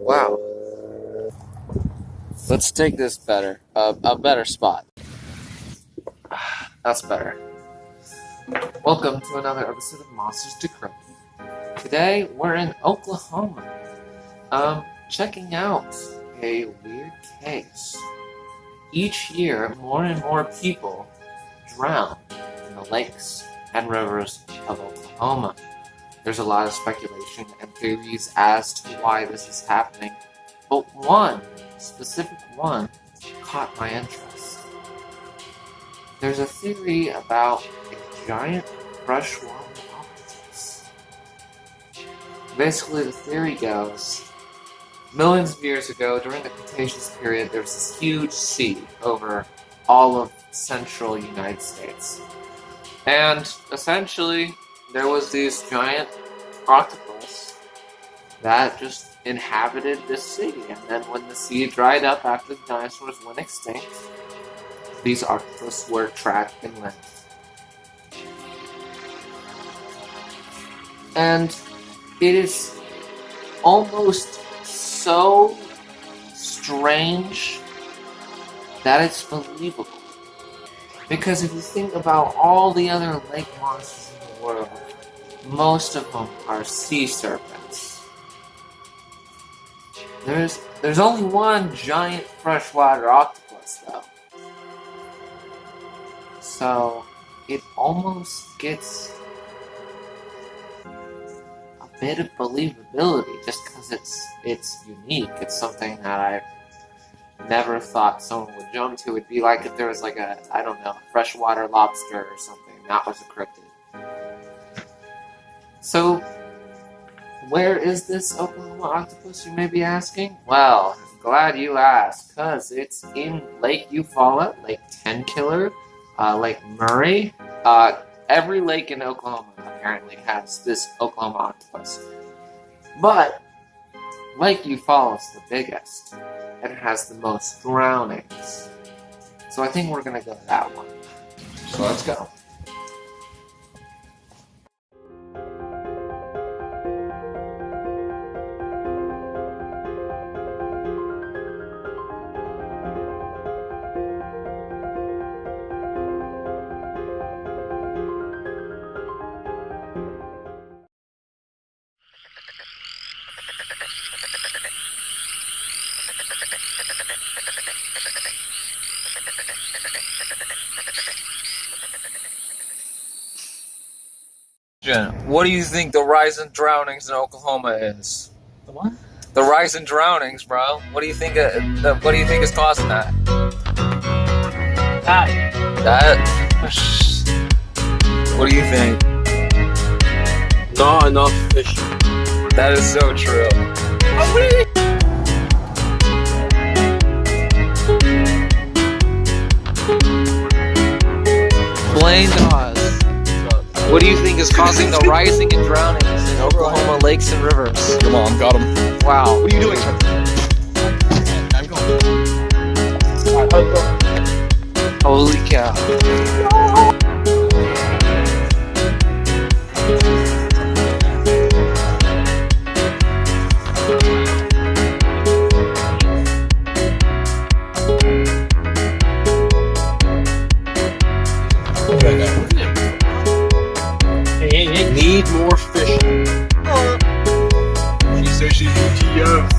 Wow. Let's take this better. A better spot. That's better. Welcome to another episode of Monsters Decrypted. Today we're in Oklahoma. Checking out a weird case. Each year, more and more people drown in the lakes and rivers of Oklahoma. There's a lot of speculation and theories as to why this is happening, but one specific one caught my interest. There's a theory about a giant freshwater octopus. Basically, the theory goes, millions of years ago, during the Cretaceous period, there was this huge sea over all of central United States. And essentially, there was these giant octopus that just inhabited this sea. And then when the sea dried up after the dinosaurs went extinct, these octopus were trapped inland. And it is almost so strange that it's believable. Because if you think about all the other lake monsters in the world, most of them are sea serpents. There's only one giant freshwater octopus, though. So it almost gets a bit of believability just because it's unique. It's something that I've never thought someone would jump to. It'd be like if there was like a, I don't know, freshwater lobster or something. That was a cryptid. So, where is this Oklahoma octopus, you may be asking? Well, I'm glad you asked, because it's in Lake Eufaula, Lake Tenkiller, Lake Murray. Every lake in Oklahoma apparently has this Oklahoma octopus. But Lake Eufaula is the biggest, and it has the most drownings. So I think we're going to go to that one. So let's go. What do you think the rise in drownings in Oklahoma is? The what? The rise in drownings, bro. What do you think? What do you think is causing that? That. What do you think? Not enough fish. That is so true. Blaine Dawes. What do you think is causing the rising and drownings in Oklahoma lakes and rivers? Come on, got him. Wow. What are you doing? I'm going. Holy cow. Need more fish. She says she's UTF.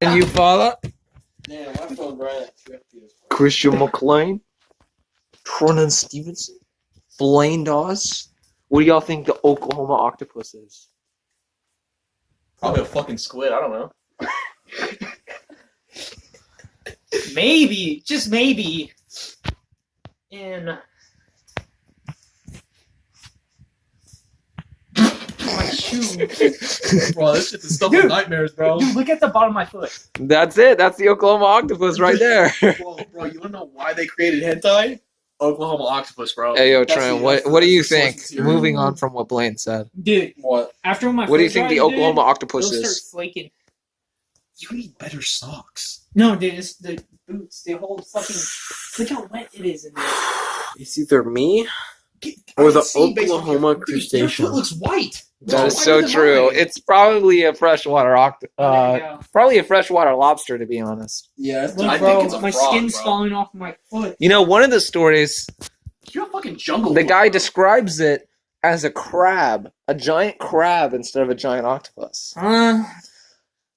Can you follow? Damn, my phone right at 50. Christian McLean, Tronan Stevenson, Blaine Dawes. What do y'all think the Oklahoma octopus is? Probably a fucking squid. I don't know. Maybe, just maybe, in my shoe. Bro, this shit's the stuff Dude. of nightmares, bro. Dude, look at the bottom of my foot. That's it. That's the Oklahoma octopus right there. Bro, you wanna know why they created hentai? Oklahoma octopus, bro. Hey, yo, That's Trent, the- what do you that's the think? source material. Moving on from what Blaine said. Dude, What? after my What do you foot think the dries, Oklahoma dude, octopus they'll start is? flaking. You need better socks. No, dude, it's the boots. They hold fucking. Look how wet it is in there. It's either me or the Oklahoma crustacean. Your foot looks white. That is Why so does it true. lie? It's probably a freshwater There you go. probably a freshwater lobster, to be honest. Yeah, Look, I bro, think it's a my frog, skin's bro. falling off my foot. You know, one of the stories, You're a fucking jungle. the book, guy bro. describes it as a crab, a giant crab instead of a giant octopus.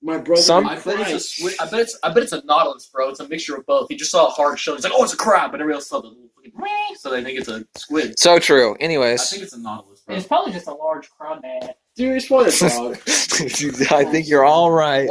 My brother. Some- I bet it's a squid. I bet it's a nautilus, bro. It's a mixture of both. He just saw a hard shell. He's like, oh, it's a crab, but everybody else saw the little fucking so they think it's a squid. So true. I Anyways, think it's a nautilus, bro. It's probably just a large crawdad. Dude, it's probably a dog. I think you're all right.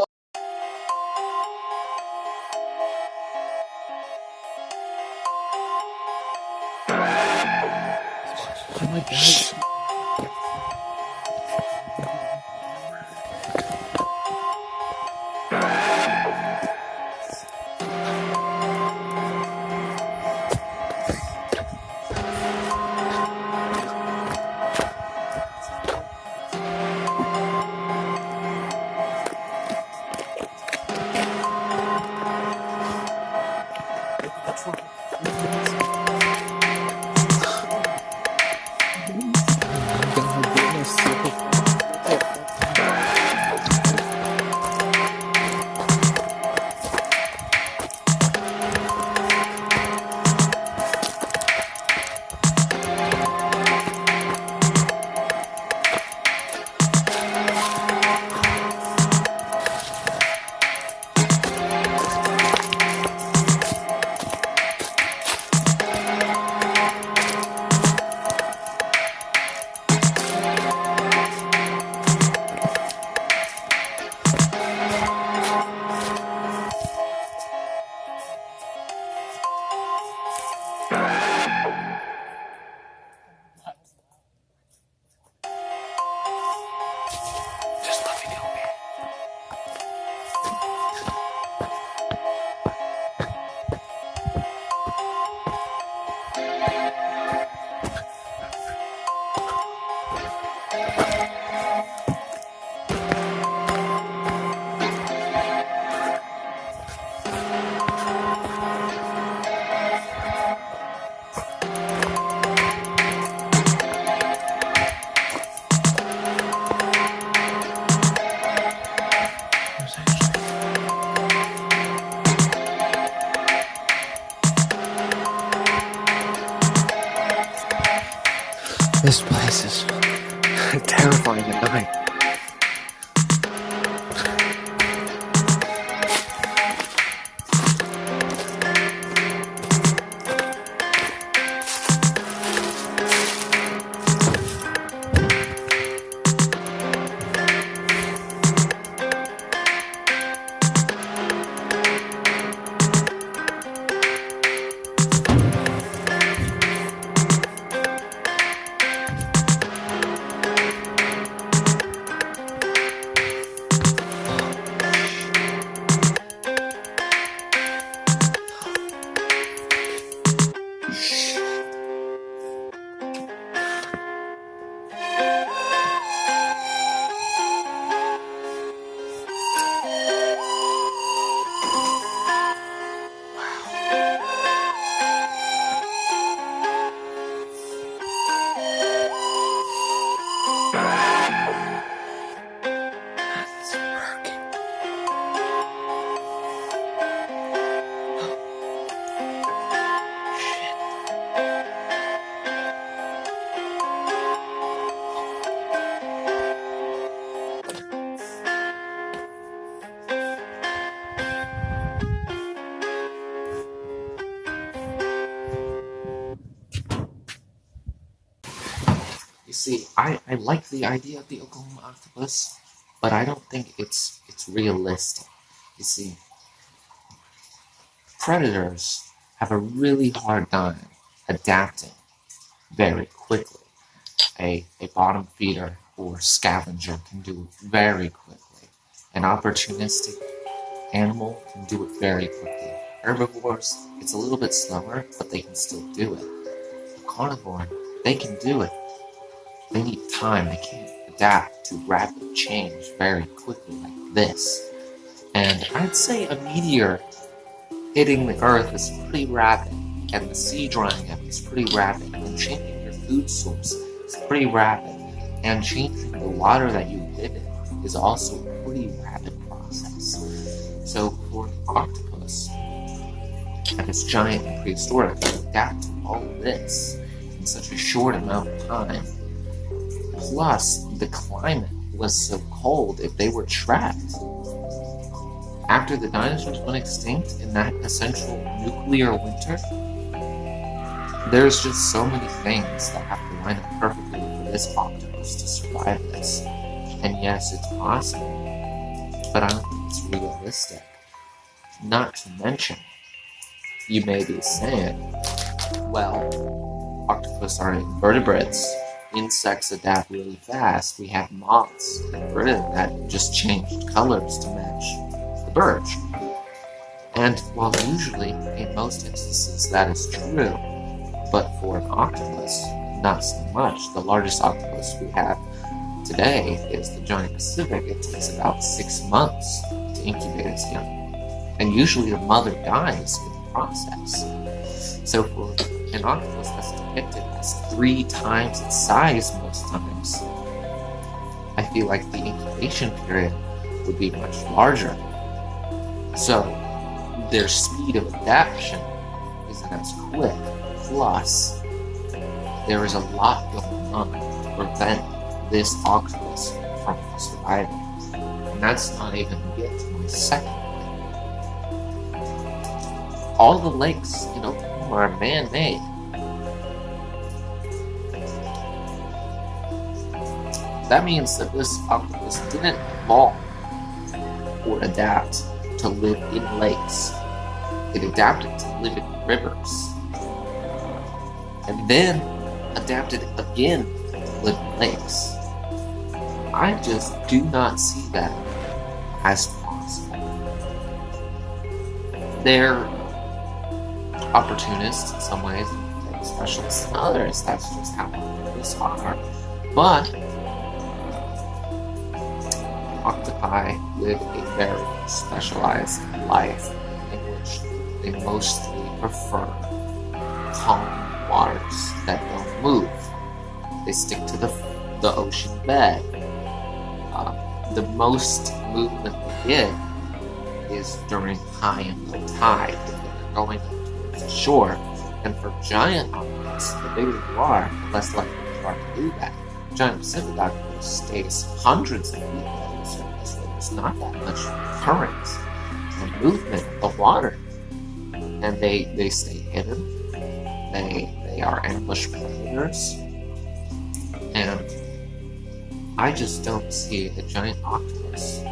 This place is terrifying at night. see, I like the idea of the Oklahoma octopus, but I don't think it's realistic. You see, predators have a really hard time adapting very quickly. A bottom feeder or scavenger can do it very quickly. An opportunistic animal can do it very quickly. Herbivores, it's a little bit slower, but they can still do it. A carnivore, they can do it. They need time. They can't adapt to rapid change very quickly like this. And I'd say a meteor hitting the Earth is pretty rapid, and the sea drying up is pretty rapid, and changing your food source is pretty rapid, and changing the water that you live in is also a pretty rapid process. So for an octopus that is giant and prehistoric to adapt to all of this in such a short amount of time, plus the climate was so cold, if they were trapped after the dinosaurs went extinct in that essential nuclear winter, there's just so many things that have to line up perfectly for this octopus to survive this. And yes, it's possible, but I don't think it's realistic. Not to mention, you may be saying, well, octopus are invertebrates. Insects adapt really fast. We have moths in Britain that just changed colors to match the birch. And while usually, in most instances, that is true, but for an octopus, not so much. The largest octopus we have today is the giant Pacific. It takes about 6 months to incubate its young. And usually the mother dies in the process. So for an octopus that's depicted as 3 times its size most times, I feel like the incubation period would be much larger. So their speed of adaptation isn't as quick. Plus, there is a lot going on to prevent this octopus from surviving. And that's not even get to my second point. All the lakes in Oklahoma are man-made. That means that this octopus didn't evolve or adapt to live in lakes. It adapted to live in rivers. And then adapted again to live in lakes. I just do not see that as possible. They're opportunists in some ways, and specialists in others. That's just how octopus are. But octopi live a very specialized life in which they mostly prefer calm waters that don't move. They stick to the ocean bed. The most movement they get is during high and low tide, when they're going up towards the shore. And for giant octopus, the bigger you are, the less likely you are to do that. Giant Pacific octopus stays hundreds of feet below the surface, where there's not that much current and movement of water. And they stay hidden. They are ambush predators, and I just don't see a giant octopus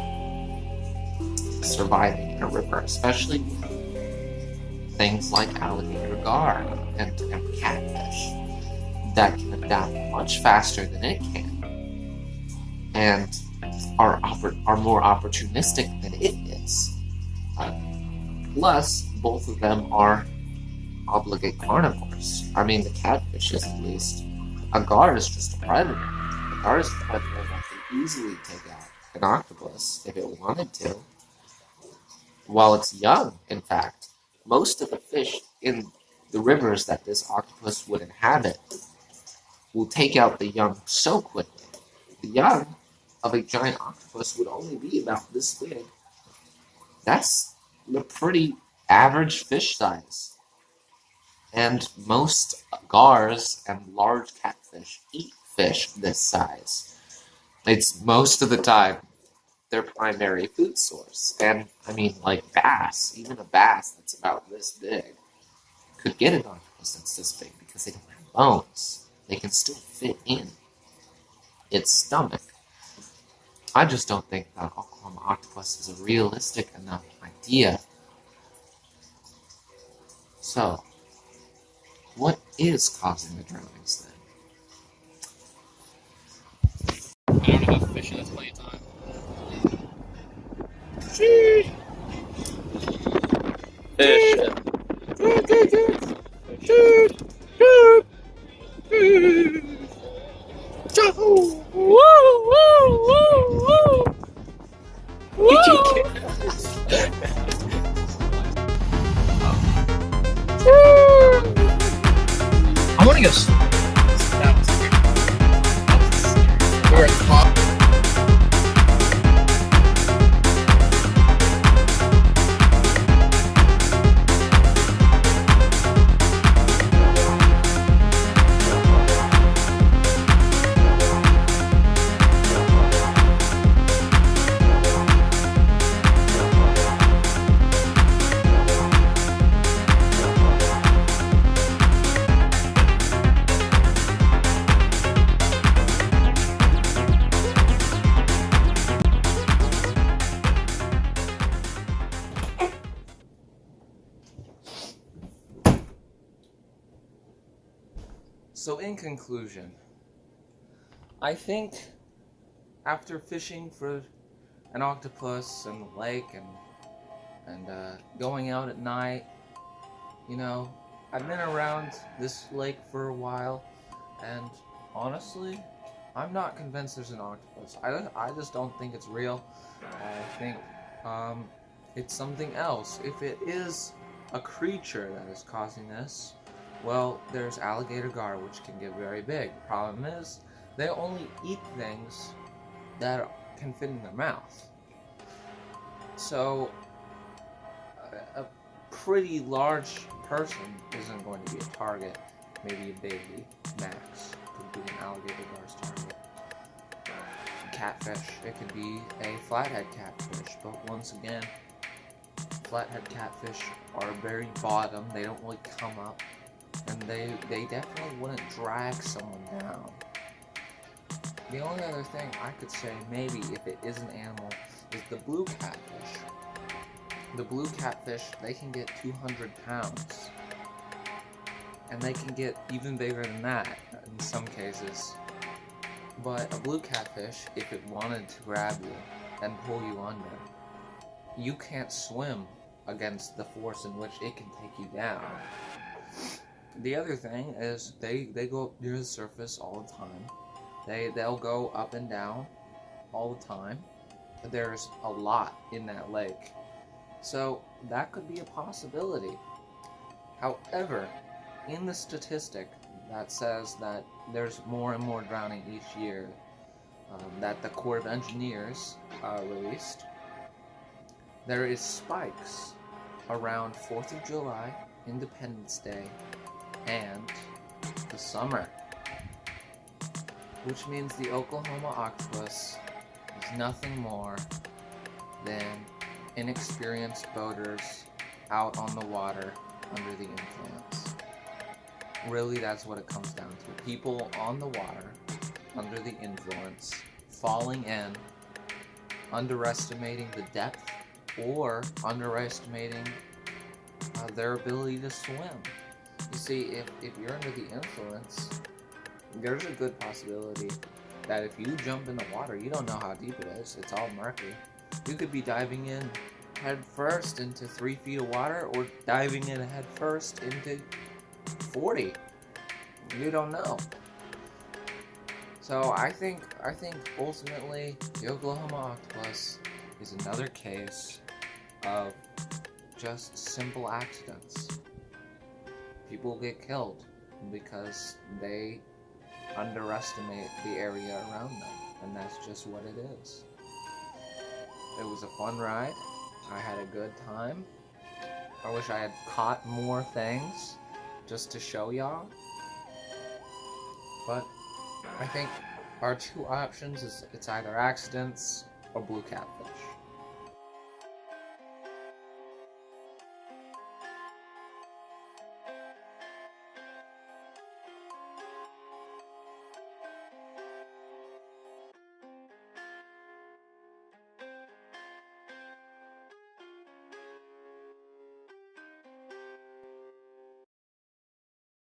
surviving in a river, especially with things like alligator gar and catfish that can adapt much faster than it can, and are more opportunistic than it is. Plus, both of them are obligate carnivores. I mean, the catfish is at least. A gar is just a predator. A gar is a predator that could easily take out an octopus if it wanted to. While it's young, in fact, most of the fish in the rivers that this octopus would inhabit will take out the young so quickly. The young of a giant octopus would only be about this big. That's a pretty average fish size. And most gars and large catfish eat fish this size. It's most of the time their primary food source. And I mean, like bass, even a bass that's about this big could get an octopus that's this big because they don't have bones. They can still fit in. its stomach. I just don't think that Oklahoma octopus is a realistic enough idea. So, what is causing the drownings then? I don't know how fishing, that's plenty of time. I want to go. That was scary. We're at the top. So in conclusion, I think after fishing for an octopus in the lake and going out at night, you know, I've been around this lake for a while, and honestly, I'm not convinced there's an octopus. I just don't think it's real. I think it's something else. If it is a creature that is causing this, well, there's alligator gar, which can get very big. Problem is, they only eat things that can fit in their mouth. So, a pretty large person isn't going to be a target. Maybe a baby, max, could be an alligator gar's target. Catfish, it could be a flathead catfish, but once again, flathead catfish are very bottom. They don't really come up. And they definitely wouldn't drag someone down. The only other thing I could say, maybe, if it is an animal, is the blue catfish. The blue catfish, they can get 200 pounds. And they can get even bigger than that, in some cases. But a blue catfish, if it wanted to grab you and pull you under, you can't swim against the force in which it can take you down. The other thing is they go up near the surface all the time. They'll go up and down all the time. There's a lot in that lake. So that could be a possibility. However, in the statistic that says that there's more and more drowning each year that the Corps of Engineers released, there is spikes around 4th of July, Independence Day, and the summer, which means the Oklahoma octopus is nothing more than inexperienced boaters out on the water under the influence. Really, that's what it comes down to. People on the water under the influence, falling in, underestimating the depth, or underestimating their ability to swim. You see, if you're under the influence, there's a good possibility that if you jump in the water, you don't know how deep it is. It's all murky. You could be diving in head first into 3 feet of water, or diving in head first into 40. You don't know. So I think ultimately the Oklahoma octopus is another case of just simple accidents. People get killed because they underestimate the area around them, and that's just what it is. It was a fun ride. I had a good time. I wish I had caught more things just to show y'all. But I think our two options is it's either accidents or blue catfish.